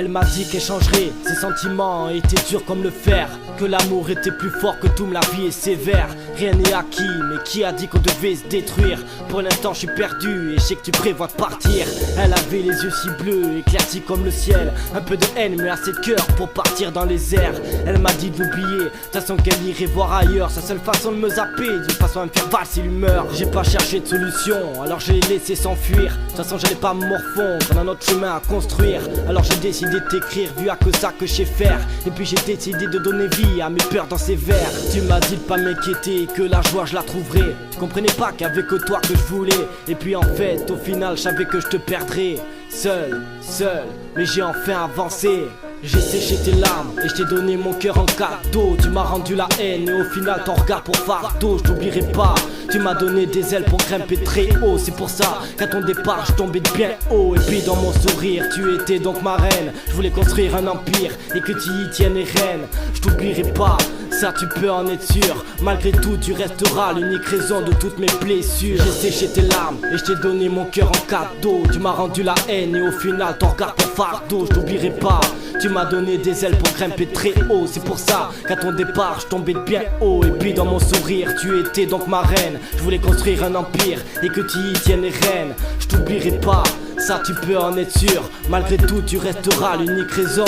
Elle m'a dit qu'elle changerait, ses sentiments étaient durs comme le fer, que l'amour était plus fort que tout, mais la vie est sévère. Rien n'est acquis, mais qui a dit qu'on devait se détruire? Pour l'instant je suis perdu et je sais que tu prévois de partir. Elle avait les yeux si bleus, éclaircis comme le ciel, un peu de haine mais assez de cœur pour partir dans les airs. Elle m'a dit de l'oublier, de toute façon qu'elle irait voir ailleurs. Sa seule façon de me zapper, d'une façon à me faire valser l'humeur. J'ai pas cherché de solution, alors je l'ai laissé s'enfuir. De toute façon j'allais pas me morfondre, on a notre chemin à construire. Alors j'ai décidé de t'écrire, vu à que ça que je sais faire. Et puis j'ai décidé de donner vie à mes peurs dans ces vers. Tu m'as dit de pas m'inquiéter, que la joie je la trouverai. Tu comprenais pas qu'il y avait que toi que je voulais. Et puis en fait au final je savais que je te perdrais. Seul, mais j'ai enfin avancé. J'ai séché tes larmes et je t'ai donné mon cœur en cadeau. Tu m'as rendu la haine et au final ton regard pour fardeau. Je t'oublierai pas, tu m'as donné des ailes pour grimper très haut. C'est pour ça qu'à ton départ je tombais de bien haut. Et puis dans mon sourire tu étais donc ma reine. Je voulais construire un empire et que tu y tiennes les rênes. Je t'oublierai pas, ça tu peux en être sûr. Malgré tout tu resteras l'unique raison de toutes mes blessures. J'ai séché tes larmes et je t'ai donné mon cœur en cadeau. Tu m'as rendu la haine et au final ton regard pour fardeau. Je t'oublierai pas, tu m'as donné des ailes pour grimper très haut. C'est pour ça qu'à ton départ je tombais de bien haut. Et puis dans mon sourire tu étais donc ma reine. Je voulais construire un empire et que tu y tiennes les rênes. Je t'oublierai pas, ça tu peux en être sûr. Malgré tout tu resteras l'unique raison.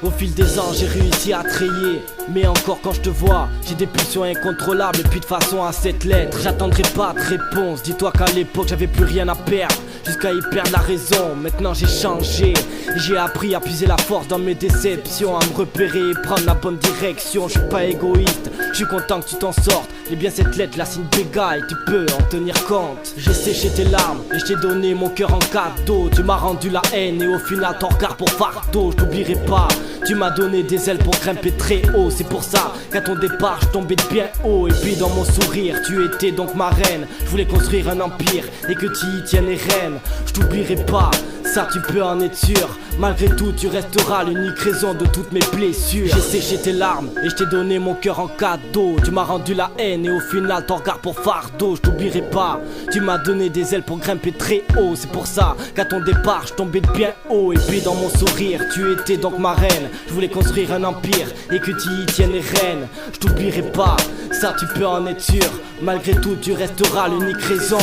Au fil des ans j'ai réussi à trayer, mais encore quand je te vois j'ai des pulsions incontrôlables. Et puis de façon à cette lettre j'attendrai pas de réponse. Dis-toi qu'à l'époque j'avais plus rien à perdre, jusqu'à y perdre la raison. Maintenant j'ai changé, j'ai appris à puiser la force dans mes déceptions, à me repérer et prendre la bonne direction. Je suis pas égoïste, je suis content que tu t'en sortes. Et bien cette lettre la signe bégaye, tu peux en tenir compte. J'ai séché tes larmes et je t'ai donné mon cœur en cadeau. Tu m'as rendu la haine et au final ton regard pour fardeau. Je t'oublierai pas, tu m'as donné des ailes pour grimper très haut. C'est pour ça qu'à ton départ je tombais de bien haut. Et puis dans mon sourire tu étais donc ma reine. Je voulais construire un empire et que tu y tiennes les rênes. Je t'oublierai pas, ça tu peux en être sûr. Malgré tout tu resteras l'unique raison de toutes mes blessures. J'ai séché tes larmes et je t'ai donné mon cœur en cadeau. Tu m'as rendu la haine et au final ton regard pour fardeau. Je t'oublierai pas, tu m'as donné des ailes pour grimper très haut. C'est pour ça qu'à ton départ je tombais de bien haut. Et puis dans mon sourire tu étais donc ma reine. Je voulais construire un empire et que tu y tiennes les rênes. Je t'oublierai pas, ça tu peux en être sûr. Malgré tout tu resteras l'unique raison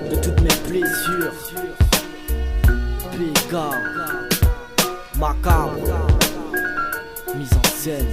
de toutes mes blessures. Péga, macabre, mise en scène.